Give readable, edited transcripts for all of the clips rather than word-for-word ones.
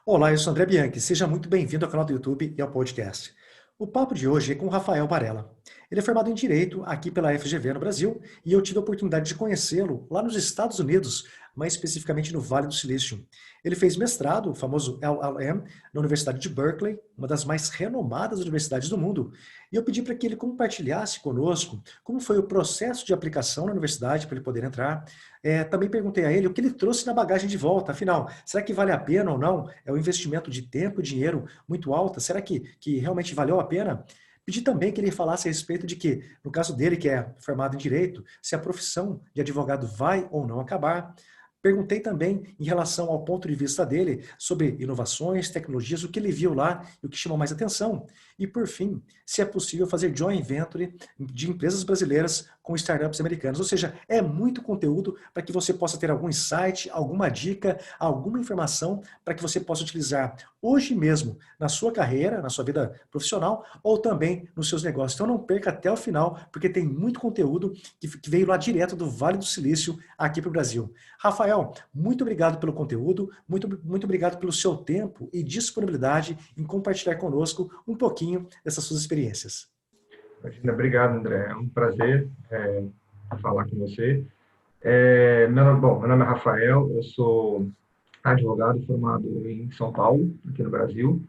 Olá, eu sou André Bianchi. Seja muito bem-vindo ao canal do YouTube e ao podcast. O papo de hoje é com o Rafael Barella. Ele é formado em Direito aqui pela FGV no Brasil e eu tive a oportunidade de conhecê-lo lá nos Estados Unidos, mais especificamente no Vale do Silício. Ele fez mestrado, o famoso LLM, na Universidade de Berkeley, uma das mais renomadas universidades do mundo, e eu pedi para que ele compartilhasse conosco como foi o processo de aplicação na universidade para ele poder entrar. Também perguntei a ele o que ele trouxe na bagagem de volta, afinal, será que vale a pena ou não? É um investimento de tempo e dinheiro muito alto, será que realmente valeu a pena? Pedi também que ele falasse a respeito de que, no caso dele, que é formado em Direito, se a profissão de advogado vai ou não acabar. Perguntei também em relação ao ponto de vista dele sobre inovações, tecnologias, o que ele viu lá e o que chamou mais atenção. E, por fim, se é possível fazer joint venture de empresas brasileiras com startups americanas. Ou seja, é muito conteúdo para que você possa ter algum insight, alguma dica, alguma informação para que você possa utilizar hoje mesmo na sua carreira, na sua vida profissional ou também nos seus negócios. Então não perca até o final, porque tem muito conteúdo que veio lá direto do Vale do Silício aqui para o Brasil. Rafael, muito obrigado pelo conteúdo, muito obrigado pelo seu tempo e disponibilidade em compartilhar conosco um pouquinho dessas suas experiências. Imagina, obrigado, André. É um prazer falar com você. Meu nome é Rafael, eu sou advogado formado em São Paulo, aqui no Brasil,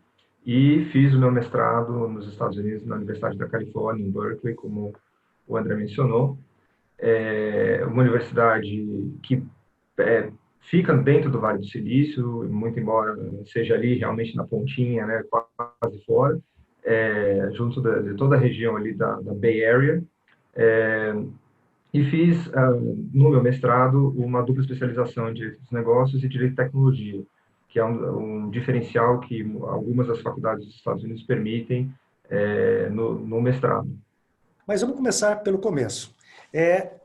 e fiz o meu mestrado nos Estados Unidos, na Universidade da Califórnia, em Berkeley, como o André mencionou. É uma universidade que é, fica dentro do Vale do Silício, muito embora seja ali realmente na pontinha, né, quase fora, junto de toda a região ali da Bay Area, é, e fiz, no meu mestrado, uma dupla especialização em Direito dos Negócios e Direito de Tecnologia, que é um diferencial que algumas das faculdades dos Estados Unidos permitem no mestrado. Mas vamos começar pelo começo.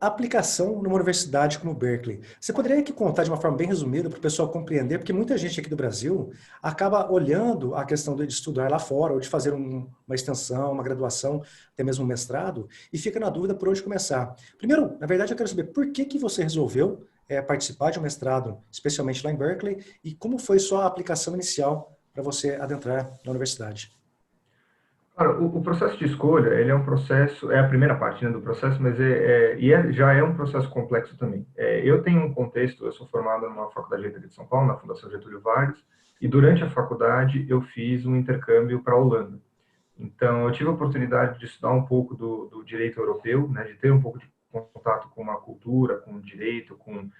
Aplicação numa universidade como Berkeley. Você poderia aqui contar de uma forma bem resumida para o pessoal compreender, porque muita gente aqui do Brasil acaba olhando a questão de estudar lá fora, ou de fazer uma extensão, uma graduação, até mesmo um mestrado, e fica na dúvida por onde começar. Primeiro, na verdade, eu quero saber por que você resolveu participar de um mestrado, especialmente lá em Berkeley, e como foi sua aplicação inicial para você adentrar na universidade. Cara, o processo de escolha, ele é um processo, é a primeira parte, né, do processo, mas já é um processo complexo também. Eu tenho um contexto, eu sou formado numa faculdade de Letras de São Paulo, na Fundação Getúlio Vargas, e durante a faculdade eu fiz um intercâmbio para a Holanda. Então, eu tive a oportunidade de estudar um pouco do direito europeu, né, de ter um pouco de contato com uma cultura, com o direito, com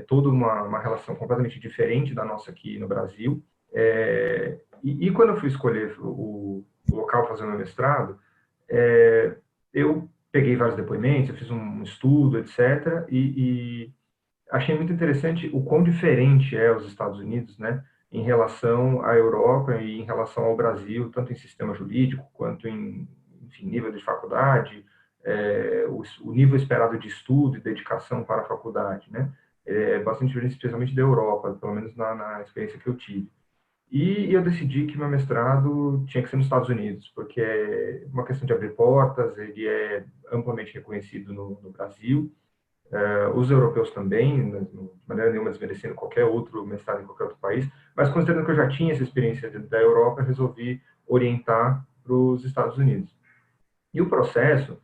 toda uma relação completamente diferente da nossa aqui no Brasil. E quando eu fui escolher o local para fazer o meu mestrado, eu peguei vários depoimentos, eu fiz um estudo, etc. E achei muito interessante o quão diferente é os Estados Unidos, né, em relação à Europa e em relação ao Brasil, tanto em sistema jurídico quanto em, enfim, nível de faculdade, o nível esperado de estudo e dedicação para a faculdade, né, é bastante diferente, especialmente da Europa, pelo menos na experiência que eu tive. E eu decidi que meu mestrado tinha que ser nos Estados Unidos, porque é uma questão de abrir portas, ele é amplamente reconhecido no Brasil, os europeus também, né, de maneira nenhuma desmerecendo qualquer outro mestrado em qualquer outro país, mas considerando que eu já tinha essa experiência da Europa, eu resolvi orientar para os Estados Unidos. E o processo,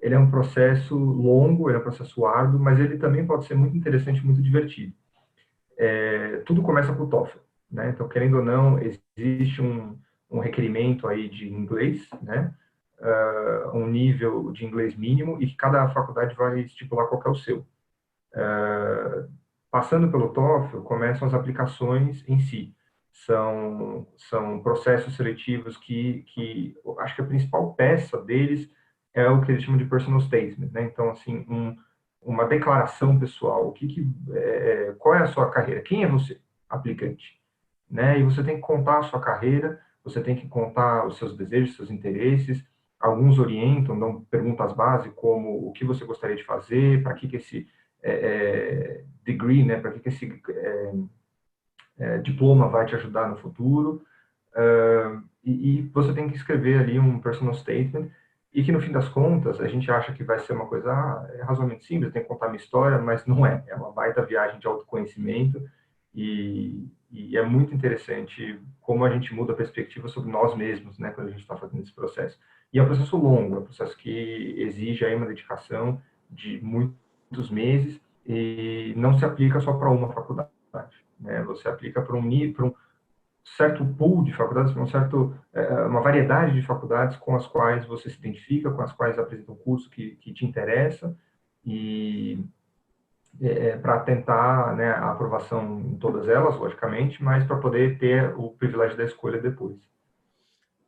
ele é um processo longo, ele é um processo árduo, mas ele também pode ser muito interessante, muito divertido. Tudo começa com o TOEFL, né? Então, querendo ou não, existe um requerimento aí de inglês, né? Um nível de inglês mínimo e que cada faculdade vai estipular qual é o seu. Passando pelo TOEFL, começam as aplicações em si. São processos seletivos que acho que a principal peça deles é o que eles chamam de personal statement, né? Então, assim, uma declaração pessoal. Qual é a sua carreira? Quem é você, aplicante? Né? E você tem que contar a sua carreira, você tem que contar os seus desejos, seus interesses. Alguns orientam, dão perguntas básicas como o que você gostaria de fazer, para que esse degree, né? Para que esse diploma vai te ajudar no futuro. E você tem que escrever ali um personal statement e que no fim das contas a gente acha que vai ser uma coisa razoavelmente simples, tem que contar minha história, mas não é. É uma baita viagem de autoconhecimento E é muito interessante como a gente muda a perspectiva sobre nós mesmos, né, quando a gente está fazendo esse processo. E é um processo longo, é um processo que exige aí uma dedicação de muitos meses e não se aplica só para uma faculdade, né? Você aplica para um certo pool de faculdades, uma variedade de faculdades com as quais você se identifica, com as quais apresenta um curso que te interessa e para tentar, né, a aprovação em todas elas, logicamente, mas para poder ter o privilégio da escolha depois.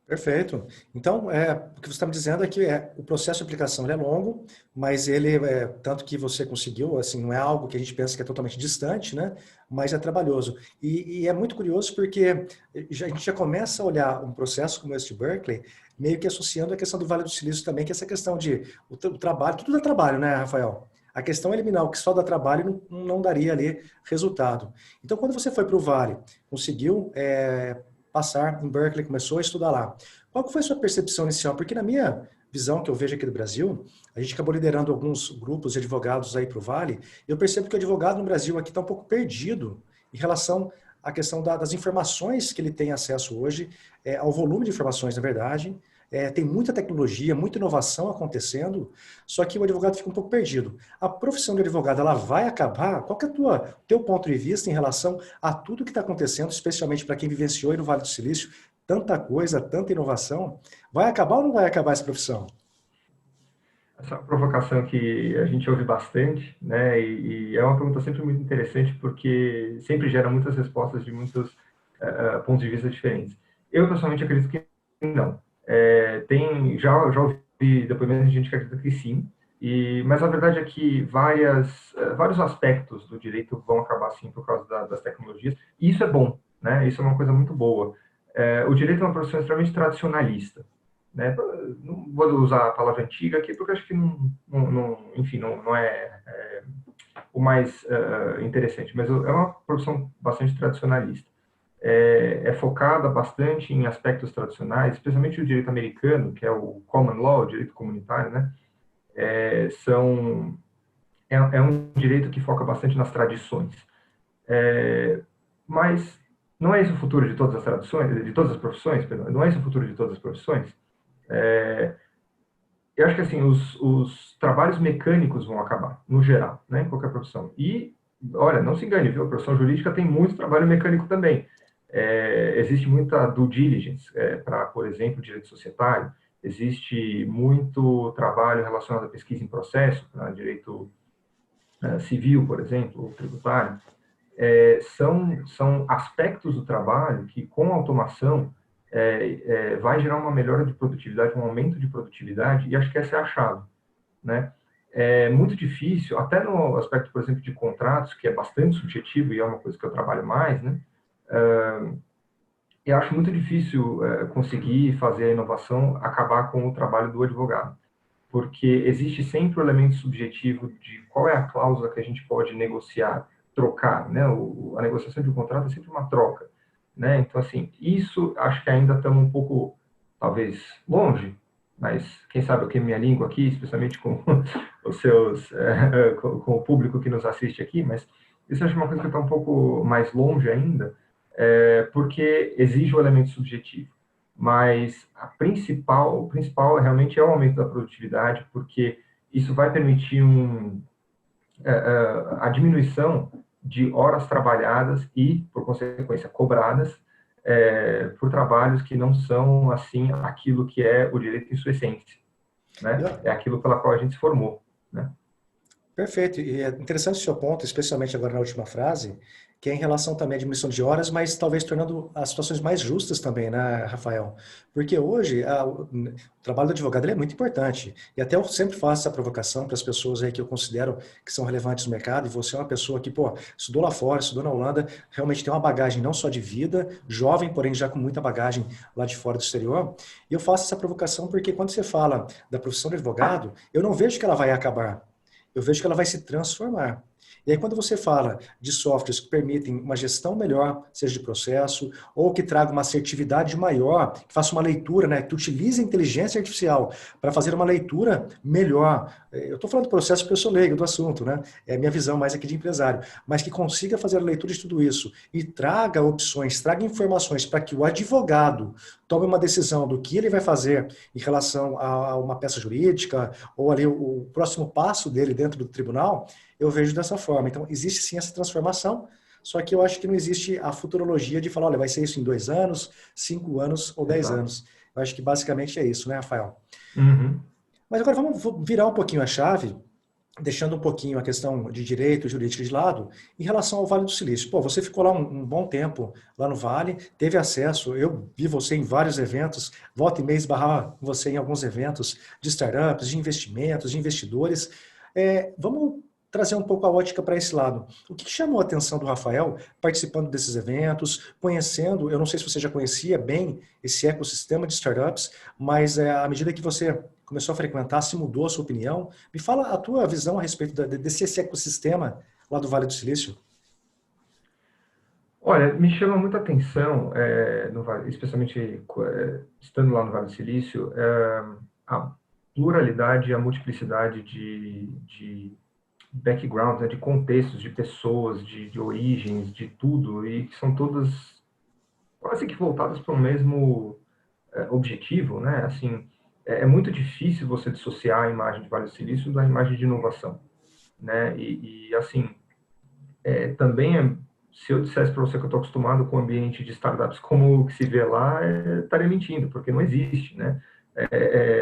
Perfeito. Então, o que você está me dizendo é que o processo de aplicação ele é longo, mas ele, tanto que você conseguiu, assim, não é algo que a gente pensa que é totalmente distante, né? Mas é trabalhoso. E é muito curioso porque a gente já começa a olhar um processo como esse de Berkeley, meio que associando a questão do Vale do Silício também, que é essa questão de o trabalho, tudo dá trabalho, né, Rafael? A questão é eliminar o que só dá trabalho não daria ali resultado. Então, quando você foi para o Vale, conseguiu passar em Berkeley, começou a estudar lá. Qual que foi a sua percepção inicial? Porque na minha visão que eu vejo aqui do Brasil, a gente acabou liderando alguns grupos de advogados aí para o Vale, e eu percebo que o advogado no Brasil aqui está um pouco perdido em relação à questão das informações que ele tem acesso hoje, ao volume de informações, na verdade. Tem muita tecnologia, muita inovação acontecendo, só que o advogado fica um pouco perdido. A profissão de advogado, ela vai acabar? Qual que é o teu ponto de vista em relação a tudo que está acontecendo, especialmente para quem vivenciou aí no Vale do Silício, tanta coisa, tanta inovação? Vai acabar ou não vai acabar essa profissão? Essa é uma provocação que a gente ouve bastante, né? E é uma pergunta sempre muito interessante porque sempre gera muitas respostas de muitos pontos de vista diferentes. Eu, pessoalmente, acredito que não. Já ouvi depoimentos de gente que acredita que sim, mas a verdade é que vários aspectos do direito vão acabar sim por causa das tecnologias, e isso é bom, né? Isso é uma coisa muito boa. O direito é uma profissão extremamente tradicionalista, né? Não vou usar a palavra antiga aqui porque acho que enfim, não é o mais interessante, mas é uma profissão bastante tradicionalista. É focada bastante em aspectos tradicionais, especialmente o direito americano, que é o common law, o direito comunitário, né? É um direito que foca bastante nas tradições. Mas não é esse o futuro de todas as tradições, de todas as profissões, perdão, não é esse o futuro de todas as profissões. Eu acho que assim, os trabalhos mecânicos vão acabar, no geral, né, em qualquer profissão. E, olha, não se engane, viu? A profissão jurídica tem muito trabalho mecânico também. Existe muita due diligence para, por exemplo, direito societário, existe muito trabalho relacionado à pesquisa em processo, para direito civil, por exemplo, ou tributário. São aspectos do trabalho que, com a automação, vai gerar uma melhora de produtividade, um aumento de produtividade, e acho que essa é a chave, né? É muito difícil, até no aspecto, por exemplo, de contratos, que é bastante subjetivo e é uma coisa que eu trabalho mais, né? Eu acho muito difícil conseguir fazer a inovação acabar com o trabalho do advogado, porque existe sempre o elemento subjetivo de qual é a cláusula que a gente pode negociar, trocar, né? A negociação de um contrato é sempre uma troca, né? Então, assim, isso acho que ainda estamos um pouco, talvez, longe, mas quem sabe eu queimo minha língua aqui, especialmente com os seus, com o público que nos assiste aqui, mas isso acho uma coisa que está um pouco mais longe ainda, porque exige o elemento subjetivo. Mas o principal realmente é o aumento da produtividade, porque isso vai permitir a diminuição de horas trabalhadas e, por consequência, cobradas por trabalhos que não são, assim, aquilo que é o direito em sua essência, E, né? ó, É aquilo pela qual a gente se formou, né? perfeito. E é interessante o seu ponto, especialmente agora na última frase, que é em relação também à diminuição de horas, mas talvez tornando as situações mais justas também, né, Rafael? Porque hoje o trabalho do advogado ele é muito importante. E até eu sempre faço essa provocação para as pessoas aí que eu considero que são relevantes no mercado, e você é uma pessoa que, pô, estudou lá fora, estudou na Holanda, realmente tem uma bagagem não só de vida, jovem, porém já com muita bagagem lá de fora do exterior. E eu faço essa provocação porque quando você fala da profissão de advogado, eu não vejo que ela vai acabar. Eu vejo que ela vai se transformar. E aí, quando você fala de softwares que permitem uma gestão melhor, seja de processo, ou que traga uma assertividade maior, que faça uma leitura, né, que utilize a inteligência artificial para fazer uma leitura melhor. Eu estou falando do processo porque eu sou leigo do assunto, né? É a minha visão mais aqui de empresário, mas que consiga fazer a leitura de tudo isso e traga opções, traga informações para que o advogado tome uma decisão do que ele vai fazer em relação a uma peça jurídica ou ali o próximo passo dele dentro do tribunal, eu vejo dessa forma. Então, existe sim essa transformação, só que eu acho que não existe a futurologia de falar, olha, vai ser isso em 2 anos, 5 anos ou 10 anos. Exato. Eu acho que basicamente é isso, né, Rafael? Uhum. Mas agora vamos virar um pouquinho a chave, deixando um pouquinho a questão de direito jurídico de lado, em relação ao Vale do Silício. Pô, você ficou lá um bom tempo, lá no Vale, teve acesso, eu vi você em vários eventos, volta e meia esbarrar você em alguns eventos de startups, de investimentos, de investidores. Vamos trazer um pouco a ótica para esse lado. O que chamou a atenção do Rafael participando desses eventos, conhecendo, eu não sei se você já conhecia bem esse ecossistema de startups, mas à medida que você começou a frequentar, se mudou a sua opinião? Me fala a tua visão a respeito desse ecossistema lá do Vale do Silício. Olha, me chama muita atenção, especialmente estando lá no Vale do Silício, a pluralidade e a multiplicidade de backgrounds, né, de contextos, de pessoas, de origens, de tudo, e que são todas quase que voltadas para o mesmo objetivo, né? Assim, é muito difícil você dissociar a imagem de Vale do Silício da imagem de inovação, né? Assim, também se eu dissesse para você que eu estou acostumado com o ambiente de startups como o que se vê lá, estaria mentindo, porque não existe, né?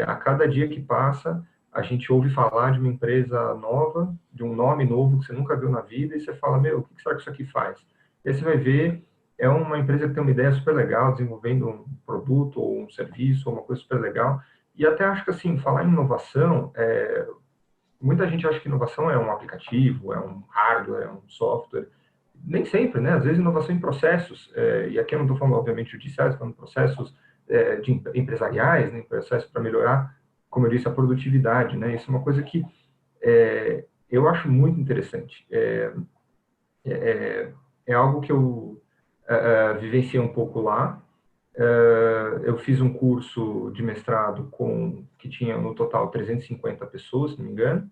A cada dia que passa, a gente ouve falar de uma empresa nova, de um nome novo que você nunca viu na vida, e você fala, meu, o que será que isso aqui faz? E aí você vai ver, é uma empresa que tem uma ideia super legal, desenvolvendo um produto ou um serviço, ou uma coisa super legal, e até acho que, assim, falar em inovação, muita gente acha que inovação é um aplicativo, é um hardware, é um software. Nem sempre, né? Às vezes inovação em processos, e aqui eu não estou falando, obviamente, judiciais, estou falando processos empresariais, né? Processos para melhorar, como eu disse, a produtividade, né? Isso é uma coisa que eu acho muito interessante. É algo que eu vivenciei um pouco lá. Eu fiz um curso de mestrado que tinha no total 350 pessoas, se não me engano,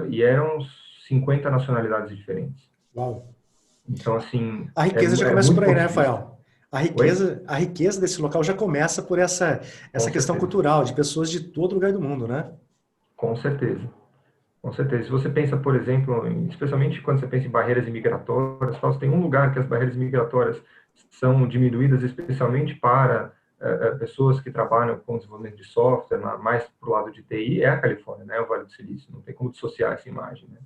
e eram 50 nacionalidades diferentes. Uau. Então, assim, A riqueza já é começa muito por aí, né, ponto de vista. Rafael? Oi? A riqueza desse local já começa por Com essa questão certeza. cultural, de pessoas de todo lugar do mundo, né? Com certeza. Com certeza. Se você pensa, por exemplo, especialmente quando você pensa em barreiras imigratórias, você tem um lugar que as barreiras migratórias são diminuídas especialmente para pessoas que trabalham com desenvolvimento de software, mais para o lado de TI, é a Califórnia, né? O Vale do Silício. Não tem como dissociar essa imagem, né?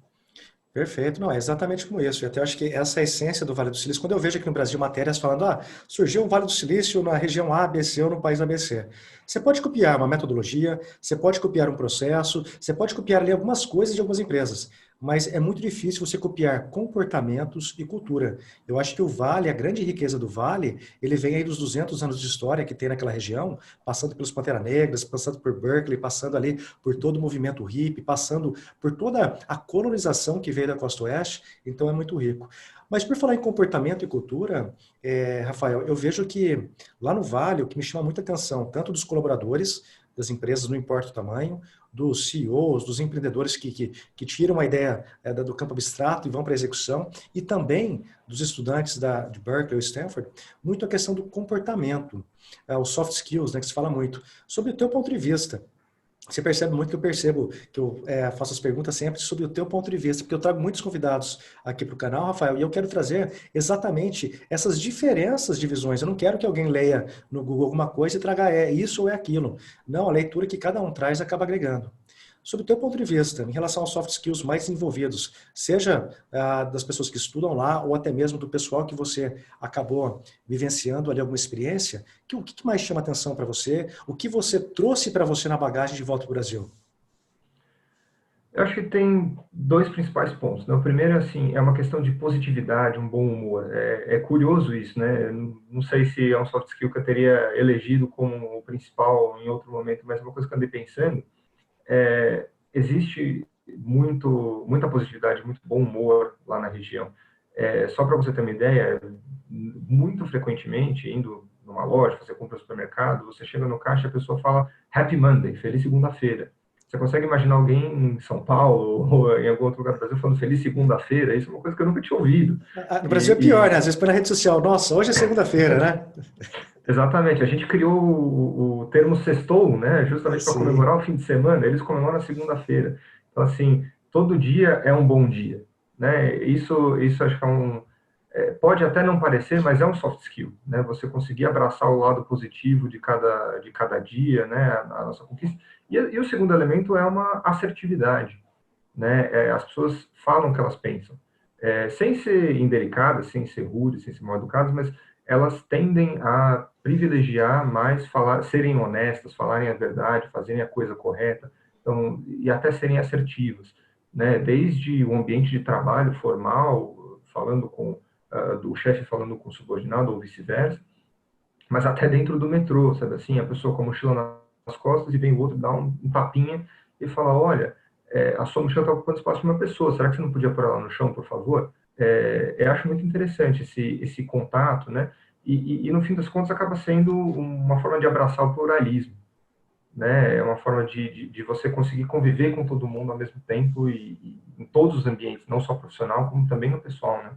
Perfeito, não, é exatamente como isso. E até acho que essa é a essência do Vale do Silício. Quando eu vejo aqui no Brasil matérias falando, surgiu um Vale do Silício na região A, B, C ou no país ABC. Você pode copiar uma metodologia, você pode copiar um processo, você pode copiar ali algumas coisas de algumas empresas, mas é muito difícil você copiar comportamentos e cultura. Eu acho que o Vale, a grande riqueza do Vale, ele vem aí dos 200 anos de história que tem naquela região, passando pelos Pantera Negras, passando por Berkeley, passando ali por todo o movimento hippie, passando por toda a colonização que veio da Costa Oeste, então é muito rico. Mas por falar em comportamento e cultura, Rafael, eu vejo que lá no Vale, o que me chama muita atenção, tanto dos colaboradores das empresas, não importa o tamanho, dos CEOs, dos empreendedores que tiram a ideia do campo abstrato e vão para a execução, e também dos estudantes de Berkeley ou Stanford, muito a questão do comportamento, os soft skills, né, que se fala muito. Sobre o teu ponto de vista, você percebe muito que eu percebo, que eu faço as perguntas sempre sobre o teu ponto de vista, porque eu trago muitos convidados aqui para o canal, Rafael, e eu quero trazer exatamente essas diferenças de visões. Eu não quero que alguém leia no Google alguma coisa e traga isso ou é aquilo. Não, a leitura que cada um traz acaba agregando. Sobre o teu ponto de vista, em relação aos soft skills mais envolvidos, seja das pessoas que estudam lá ou até mesmo do pessoal que você acabou vivenciando ali alguma experiência, o que mais chama atenção para você? O que você trouxe para você na bagagem de volta para o Brasil? Eu acho que tem dois principais pontos, né? O primeiro, assim, é uma questão de positividade, um bom humor. É curioso isso, né? Não sei se é um soft skill que eu teria elegido como o principal em outro momento, mas é uma coisa que eu andei pensando. Existe muita positividade, muito bom humor lá na região. Só para você ter uma ideia, muito frequentemente, indo numa loja, fazer compra no supermercado, você chega no caixa e a pessoa fala Happy Monday, feliz segunda-feira. Você consegue imaginar alguém em São Paulo ou em algum outro lugar do Brasil falando feliz segunda-feira? Isso é uma coisa que eu nunca tinha ouvido. No Brasil é pior, né? Às vezes põe na rede social, nossa, hoje é segunda-feira, né? Exatamente, a gente criou o termo sextou, né, justamente para Sim. comemorar o fim de semana, eles comemoram a segunda-feira. Então, assim, todo dia é um bom dia, né? Isso acho que pode até não parecer, mas é um soft skill, né? Você conseguir abraçar o lado positivo de cada dia, né, a nossa conquista. E o segundo elemento é uma assertividade, né? As pessoas falam o que elas pensam, sem ser indelicadas, sem ser rudes, sem ser mal educadas, mas elas tendem a privilegiar mais falar, serem honestas, falarem a verdade, fazerem a coisa correta, então, e até serem assertivas, né? Desde o ambiente de trabalho formal, falando com do chefe falando com o subordinado ou vice-versa, mas até dentro do metrô, sabe assim, a pessoa com a mochila nas costas e vem o outro dar um tapinha e fala, olha, a sua mochila está ocupando espaço de uma pessoa, será que você não podia pôr ela no chão, por favor? Eu acho muito interessante esse contato, né? E no fim das contas acaba sendo uma forma de abraçar o pluralismo, né? É uma forma de você conseguir conviver com todo mundo ao mesmo tempo e em todos os ambientes, não só profissional, como também no pessoal, né?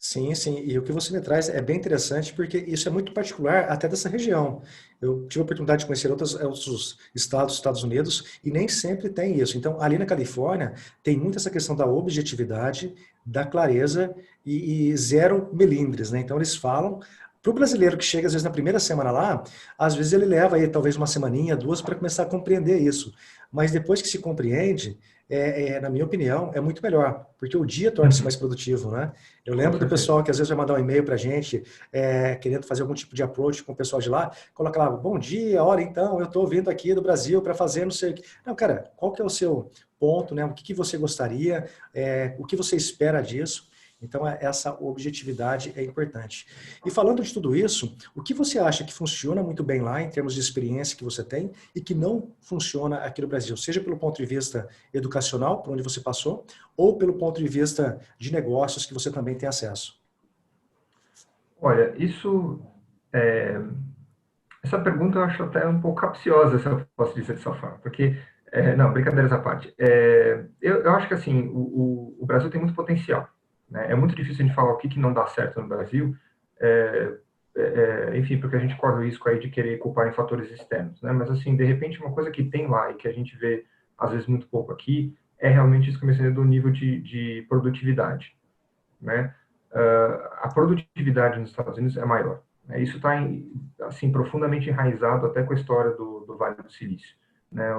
Sim, sim. E o que você me traz é bem interessante porque isso é muito particular até dessa região. Eu tive a oportunidade de conhecer outros estados dos Estados Unidos e nem sempre tem isso. Então, ali na Califórnia, tem muito essa questão da objetividade, da clareza e zero melindres, né? Então, eles falam. Para o brasileiro que chega, às vezes, na primeira semana lá, às vezes ele leva aí talvez uma semaninha, duas, para começar a compreender isso. Mas depois que se compreende, na minha opinião, é muito melhor, porque o dia torna-se mais Uhum, produtivo, né? Eu com lembro do certeza. pessoal que às vezes vai mandar um e-mail para a gente, querendo fazer algum tipo de approach com o pessoal de lá, coloca lá, bom dia, olha, então, eu estou vindo aqui do Brasil para fazer não sei o que. Não, cara, qual que é o seu ponto, né? O que que você gostaria, o que você espera disso? Então, essa objetividade é importante. E falando de tudo isso, o que você acha que funciona muito bem lá, em termos de experiência que você tem, e que não funciona aqui no Brasil, seja pelo ponto de vista educacional, por onde você passou, ou pelo ponto de vista de negócios que você também tem acesso? Olha, é, essa pergunta eu acho até um pouco capciosa, se eu posso dizer dessa forma, porque, não, brincadeiras à parte. Eu acho que, assim, o Brasil tem muito potencial, né? É muito difícil a gente falar o que não dá certo no Brasil, é, enfim, porque a gente corre o risco aí de querer culpar em fatores externos, né? Mas, assim, de repente, uma coisa que tem lá e que a gente vê, às vezes, muito pouco aqui, é realmente isso que eu mencionei do nível de produtividade, né? A produtividade nos Estados Unidos é maior, né? Isso está assim profundamente enraizado até com a história do Vale do Silício, né?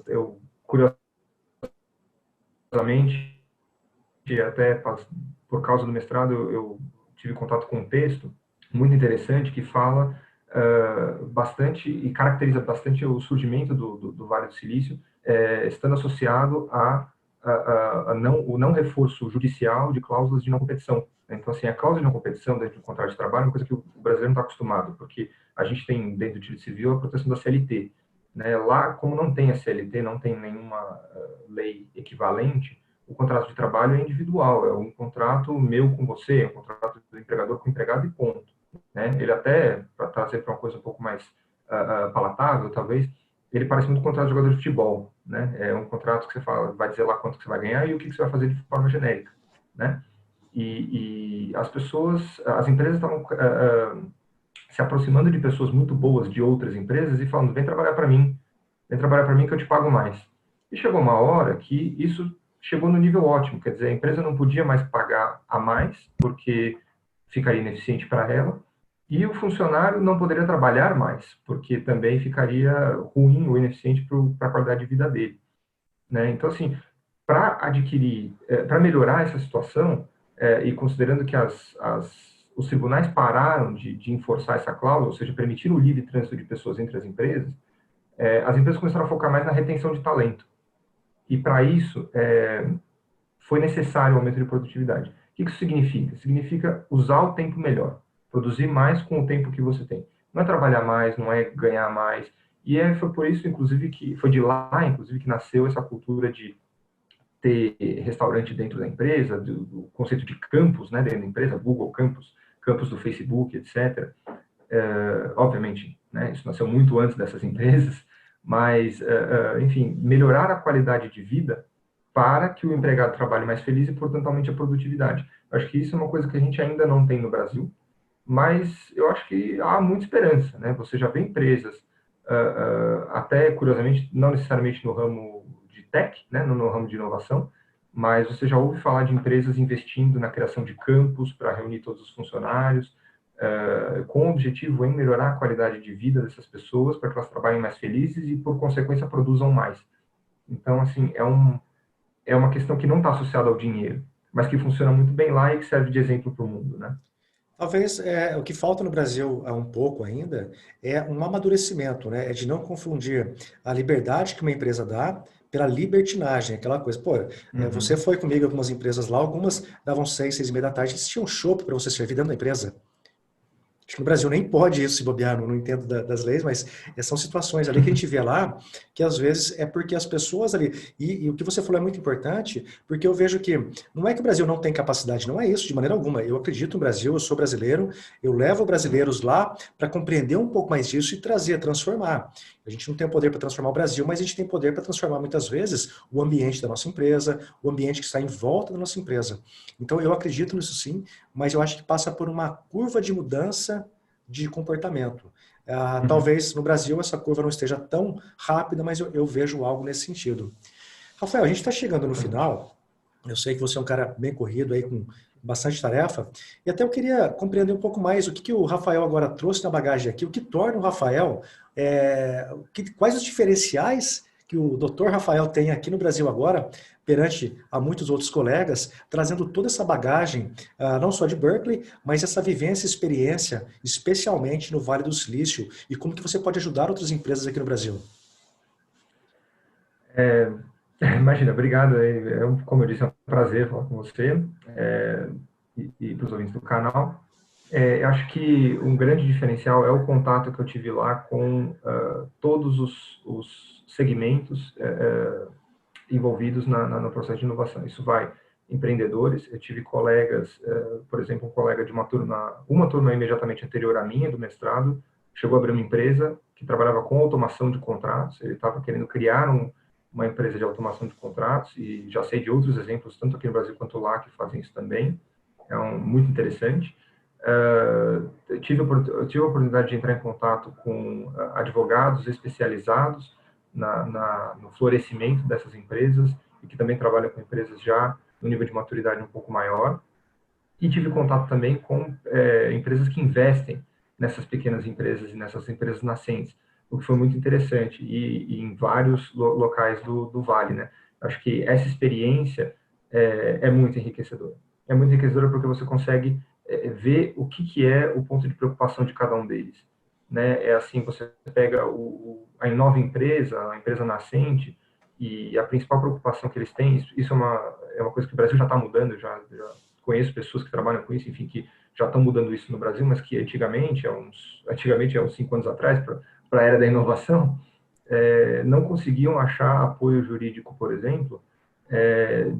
Eu curiosamente até por causa do mestrado eu tive contato com um texto muito interessante que fala bastante e caracteriza bastante o surgimento do Vale do Silício, estando associado o não reforço judicial de cláusulas de não competição. Então, assim, a cláusula de não competição dentro do contrato de trabalho é uma coisa que o brasileiro não está acostumado, porque a gente tem, dentro do direito civil, a proteção da CLT. Né? Lá, como não tem a CLT, não tem nenhuma lei equivalente, o contrato de trabalho é individual, é um contrato meu com você, é um contrato do empregador com o empregado e ponto. Né? Ele até, para trazer para uma coisa um pouco mais palatável, talvez, ele parece muito um contrato de jogador de futebol, né? É um contrato que você fala, vai dizer lá quanto que você vai ganhar e o que você vai fazer de forma genérica, né? E as pessoas, as empresas estavam se aproximando de pessoas muito boas de outras empresas e falando, vem trabalhar para mim que eu te pago mais. E chegou uma hora que isso chegou no nível ótimo, quer dizer, a empresa não podia mais pagar a mais, porque ficaria ineficiente para ela, e o funcionário não poderia trabalhar mais, porque também ficaria ruim ou ineficiente para a qualidade de vida dele. Né? Então, assim, para melhorar essa situação, e considerando que os tribunais pararam de enforçar essa cláusula, ou seja, permitir o livre trânsito de pessoas entre as empresas começaram a focar mais na retenção de talento. E para isso, foi necessário o aumento de produtividade. O que isso significa? Significa usar o tempo melhor, produzir mais com o tempo que você tem. Não é trabalhar mais, não é ganhar mais. foi por isso, inclusive, que foi de lá, inclusive, que nasceu essa cultura de ter restaurante dentro da empresa, do conceito de campus, né, dentro da empresa, Google Campus, campus do Facebook, etc. Obviamente, né, isso nasceu muito antes dessas empresas, mas, enfim, melhorar a qualidade de vida para que o empregado trabalhe mais feliz e, portanto, aumente a produtividade. Eu acho que isso é uma coisa que a gente ainda não tem no Brasil, mas eu acho que há muita esperança, né? Você já vê empresas, até curiosamente, não necessariamente no ramo de tech, né? No ramo de inovação, mas você já ouve falar de empresas investindo na criação de campus para reunir todos os funcionários, com o objetivo em melhorar a qualidade de vida dessas pessoas, para que elas trabalhem mais felizes e, por consequência, produzam mais. Então, assim, é uma questão que não está associada ao dinheiro, mas que funciona muito bem lá e que serve de exemplo para o mundo, né? Talvez o que falta no Brasil um pouco ainda é um amadurecimento, né? É de não confundir a liberdade que uma empresa dá pela libertinagem, aquela coisa. Pô, você Uhum. foi comigo em algumas empresas lá, algumas davam 6, 6:30 da tarde, eles tinham chopp para você servir dentro da empresa. Acho que no Brasil nem pode isso se bobear, não entendo das leis, mas são situações ali que a gente vê lá, que às vezes é porque as pessoas ali. E o que você falou é muito importante, porque eu vejo que não é que o Brasil não tem capacidade, não é isso, de maneira alguma. Eu acredito no Brasil, eu sou brasileiro, eu levo brasileiros lá para compreender um pouco mais disso e trazer, transformar. A gente não tem poder para transformar o Brasil, mas a gente tem poder para transformar muitas vezes o ambiente da nossa empresa, o ambiente que está em volta da nossa empresa. Então eu acredito nisso sim, mas eu acho que passa por uma curva de mudança de comportamento. Uhum. Talvez no Brasil essa curva não esteja tão rápida, mas eu vejo algo nesse sentido. Rafael, a gente está chegando no Exatamente. final. Eu sei que você é um cara bem corrido aí, com bastante tarefa, e até eu queria compreender um pouco mais o que o Rafael agora trouxe na bagagem aqui, o que torna o Rafael, quais os diferenciais que o Dr. Rafael tem aqui no Brasil agora, perante a muitos outros colegas, trazendo toda essa bagagem, não só de Berkeley, mas essa vivência e experiência, especialmente no Vale do Silício, e como que você pode ajudar outras empresas aqui no Brasil. É, imagina, obrigado. Como eu disse, é um prazer falar com você, e para os ouvintes do canal. Eu acho que um grande diferencial é o contato que eu tive lá com todos os segmentos envolvidos no processo de inovação. Isso vai empreendedores. Eu tive colegas, por exemplo, um colega de uma turma imediatamente anterior à minha, do mestrado, chegou a abrir uma empresa que trabalhava com automação de contratos. Ele estava querendo criar uma empresa de automação de contratos, e já sei de outros exemplos, tanto aqui no Brasil quanto lá, que fazem isso também. Muito interessante. Eu tive a oportunidade de entrar em contato com advogados especializados no florescimento dessas empresas, e que também trabalham com empresas já no nível de maturidade um pouco maior. E tive contato também com empresas que investem nessas pequenas empresas e nessas empresas nascentes, o que foi muito interessante, e em vários locais do Vale, né? Acho que essa experiência é muito enriquecedora. É muito enriquecedora porque você consegue ver o que é o ponto de preocupação de cada um deles. Né? É assim, você pega a nova empresa, a empresa nascente, e a principal preocupação que eles têm, isso é uma coisa que o Brasil já está mudando, já conheço pessoas que trabalham com isso, enfim, que já estão mudando isso no Brasil, mas que antigamente, há uns 5 anos atrás, para a era da inovação, não conseguiam achar apoio jurídico, por exemplo,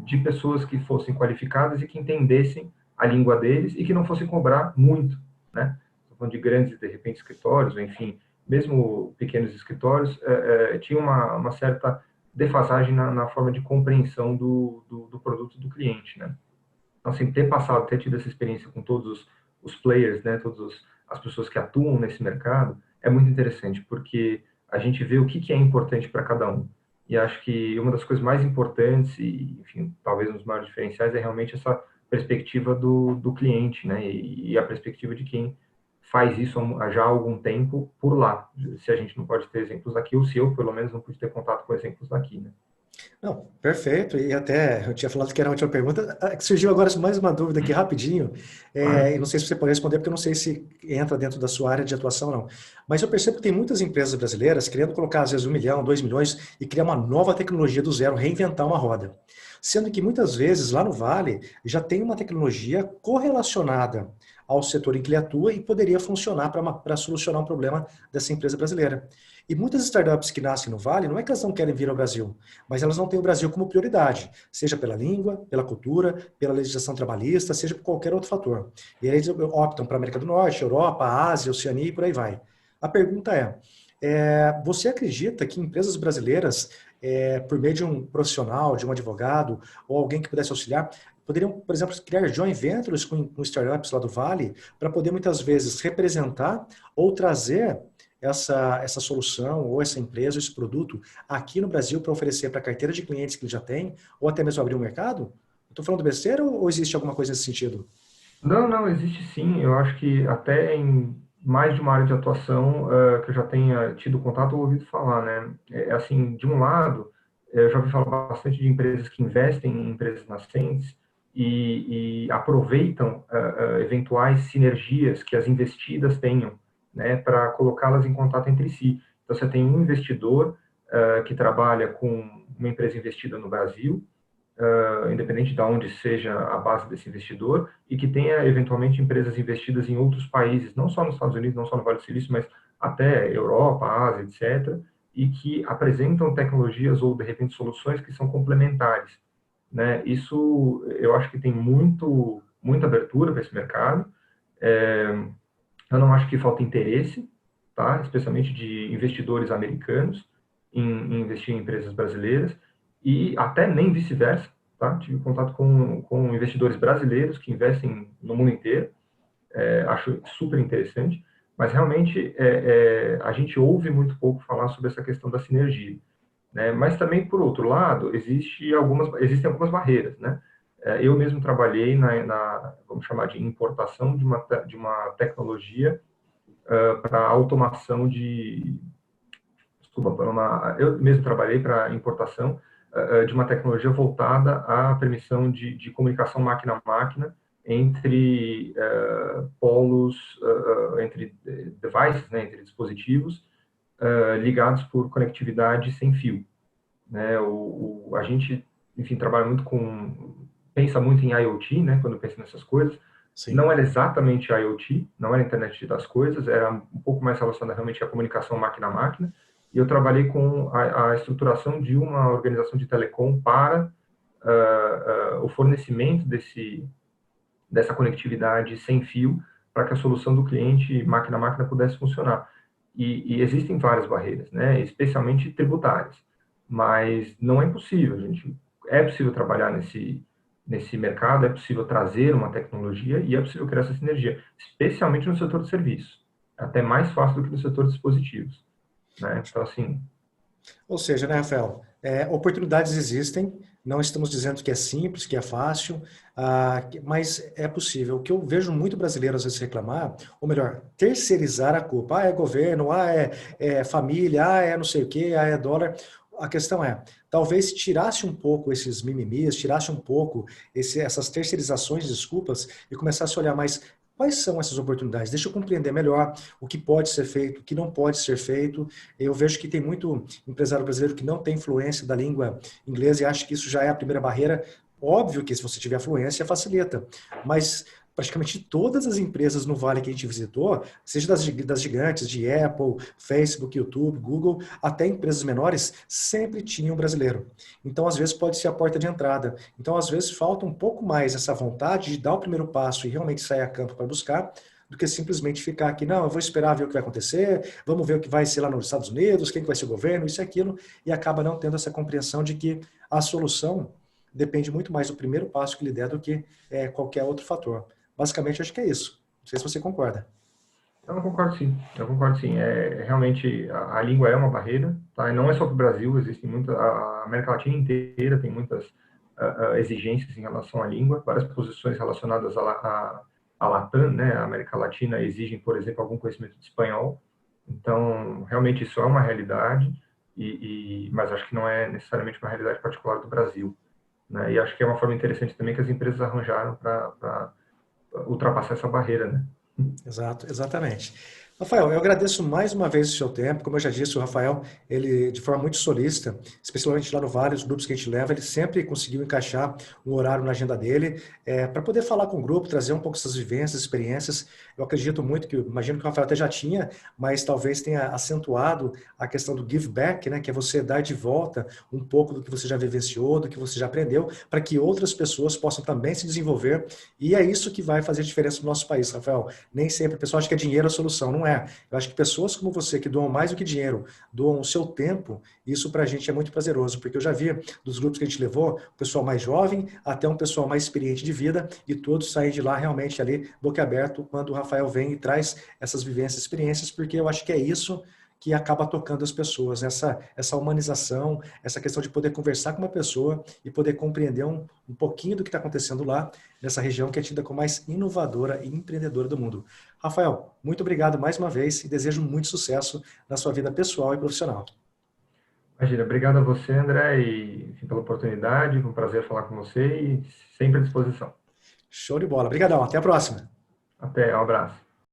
de pessoas que fossem qualificadas e que entendessem a língua deles e que não fossem cobrar muito, né? Estou falando de grandes, de repente, escritórios, ou enfim, mesmo pequenos escritórios, tinha uma certa defasagem na forma de compreensão do produto do cliente, né? Então, assim, ter tido essa experiência com todos os players, né, as pessoas que atuam nesse mercado, é muito interessante, porque a gente vê o que é importante para cada um. E acho que uma das coisas mais importantes, e, enfim, talvez um dos maiores diferenciais, é realmente essa perspectiva do cliente, né, e a perspectiva de quem faz isso há já algum tempo por lá. Se a gente não pode ter exemplos daqui, ou se eu, pelo menos, não pude ter contato com exemplos daqui, né. Não, perfeito. E até eu tinha falado que era a última pergunta. Que surgiu agora mais uma dúvida aqui rapidinho. Claro. E não sei se você pode responder, porque eu não sei se entra dentro da sua área de atuação ou não. Mas eu percebo que tem muitas empresas brasileiras querendo colocar, às vezes, 1 milhão, 2 milhões e criar uma nova tecnologia do zero, reinventar uma roda. Sendo que muitas vezes lá no Vale já tem uma tecnologia correlacionada ao setor em que ele atua e poderia funcionar para solucionar um problema dessa empresa brasileira. E muitas startups que nascem no Vale, não é que elas não querem vir ao Brasil, mas elas não têm o Brasil como prioridade, seja pela língua, pela cultura, pela legislação trabalhista, seja por qualquer outro fator. E aí eles optam para a América do Norte, Europa, Ásia, Oceania e por aí vai. A pergunta você acredita que empresas brasileiras, por meio de um profissional, de um advogado ou alguém que pudesse auxiliar, poderiam, por exemplo, criar joint ventures com startups lá do Vale para poder muitas vezes representar ou trazer essa solução ou essa empresa, esse produto aqui no Brasil para oferecer para a carteira de clientes que ele já tem ou até mesmo abrir um mercado? Estou falando besteira ou existe alguma coisa nesse sentido? Não, não, existe sim. Eu acho que até em mais de uma área de atuação que eu já tenha tido contato ou ouvido falar, né? Assim, de um lado, eu já ouvi falar bastante de empresas que investem em empresas nascentes e aproveitam eventuais sinergias que as investidas tenham, né, para colocá-las em contato entre si. Então, você tem um investidor que trabalha com uma empresa investida no Brasil, independente de onde seja a base desse investidor, e que tenha, eventualmente, empresas investidas em outros países, não só nos Estados Unidos, não só no Vale do Silício, mas até Europa, Ásia, etc., e que apresentam tecnologias ou, de repente, soluções que são complementares, né? Isso, eu acho que tem muita abertura para esse mercado. Eu não acho que falta interesse, tá? Especialmente de investidores americanos em investir em empresas brasileiras e até nem vice-versa, tá? Tive contato com investidores brasileiros que investem no mundo inteiro, acho super interessante, mas realmente a gente ouve muito pouco falar sobre essa questão da sinergia, né? Mas também, por outro lado, existem algumas barreiras, né? Eu mesmo trabalhei vamos chamar de importação de uma tecnologia para automação desculpa, eu mesmo trabalhei para importação de uma tecnologia voltada à permissão de comunicação máquina a máquina entre polos, entre devices, né, entre dispositivos ligados por conectividade sem fio, né? A gente, enfim, pensa muito em IoT, né, quando pensa nessas coisas. Não Sim. era exatamente IoT, não era internet das coisas, era um pouco mais relacionado realmente à comunicação máquina a máquina. E eu trabalhei com a estruturação de uma organização de telecom para o fornecimento dessa conectividade sem fio para que a solução do cliente máquina a máquina pudesse funcionar. E existem várias barreiras, né, especialmente tributárias, mas não é impossível, gente. É possível trabalhar nesse mercado, é possível trazer uma tecnologia e é possível criar essa sinergia, especialmente no setor de serviços. Até mais fácil do que no setor de dispositivos, né? Então, assim, Ou seja, né, Rafael, oportunidades existem, não estamos dizendo que é simples, que é fácil, mas é possível. O que eu vejo muito brasileiro às vezes reclamar, ou melhor, terceirizar a culpa. É governo, é família, é não sei o quê, é dólar. A questão talvez tirasse um pouco esses mimimis, tirasse um pouco essas terceirizações, desculpas, e começasse a olhar mais quais são essas oportunidades. Deixa eu compreender melhor o que pode ser feito, o que não pode ser feito. Eu vejo que tem muito empresário brasileiro que não tem fluência da língua inglesa e acha que isso já é a primeira barreira. Óbvio que se você tiver fluência, facilita, mas praticamente todas as empresas no Vale que a gente visitou, seja das gigantes, de Apple, Facebook, YouTube, Google, até empresas menores, sempre tinham brasileiro. Então, às vezes, pode ser a porta de entrada. Então, às vezes, falta um pouco mais essa vontade de dar o primeiro passo e realmente sair a campo para buscar, do que simplesmente ficar aqui, não, eu vou esperar ver o que vai acontecer, vamos ver o que vai ser lá nos Estados Unidos, quem que vai ser o governo, isso e aquilo, e acaba não tendo essa compreensão de que a solução depende muito mais do primeiro passo que ele der do que qualquer outro fator. Basicamente, acho que é isso. Não sei se você concorda. eu concordo sim, eu concordo sim. Realmente, a língua é uma barreira, tá? E não é só para o Brasil, a América Latina inteira tem muitas exigências em relação à língua, várias posições relacionadas à Latam, né? A América Latina exigem, por exemplo, algum conhecimento de espanhol. Então, realmente isso é uma realidade, mas acho que não é necessariamente uma realidade particular do Brasil, né? E acho que é uma forma interessante também que as empresas arranjaram para ultrapassar essa barreira, né? Exato, exatamente. Rafael, eu agradeço mais uma vez o seu tempo. Como eu já disse, o Rafael, ele de forma muito solícita, especialmente lá no Vale, os grupos que a gente leva, ele sempre conseguiu encaixar um horário na agenda dele para poder falar com o grupo, trazer um pouco essas vivências, experiências. Eu acredito muito que, imagino que o Rafael até já tinha, mas talvez tenha acentuado a questão do give back, né, que é você dar de volta um pouco do que você já vivenciou, do que você já aprendeu, para que outras pessoas possam também se desenvolver. E é isso que vai fazer diferença no nosso país, Rafael. Nem sempre o pessoal acha que é dinheiro a solução, não é. Eu acho que pessoas como você, que doam mais do que dinheiro, doam o seu tempo, isso para a gente é muito prazeroso, porque eu já vi dos grupos que a gente levou, o pessoal mais jovem até um pessoal mais experiente de vida, e todos saem de lá realmente ali, boca aberto, quando o Rafael vem e traz essas vivências, experiências, porque eu acho que é isso que acaba tocando as pessoas, essa humanização, essa questão de poder conversar com uma pessoa e poder compreender um pouquinho do que está acontecendo lá, nessa região que é tida como mais inovadora e empreendedora do mundo. Rafael, muito obrigado mais uma vez e desejo muito sucesso na sua vida pessoal e profissional. Imagina, obrigado a você, André, e enfim, pela oportunidade, foi um prazer falar com você e sempre à disposição. Show de bola. Obrigadão. Até a próxima. Até, um abraço.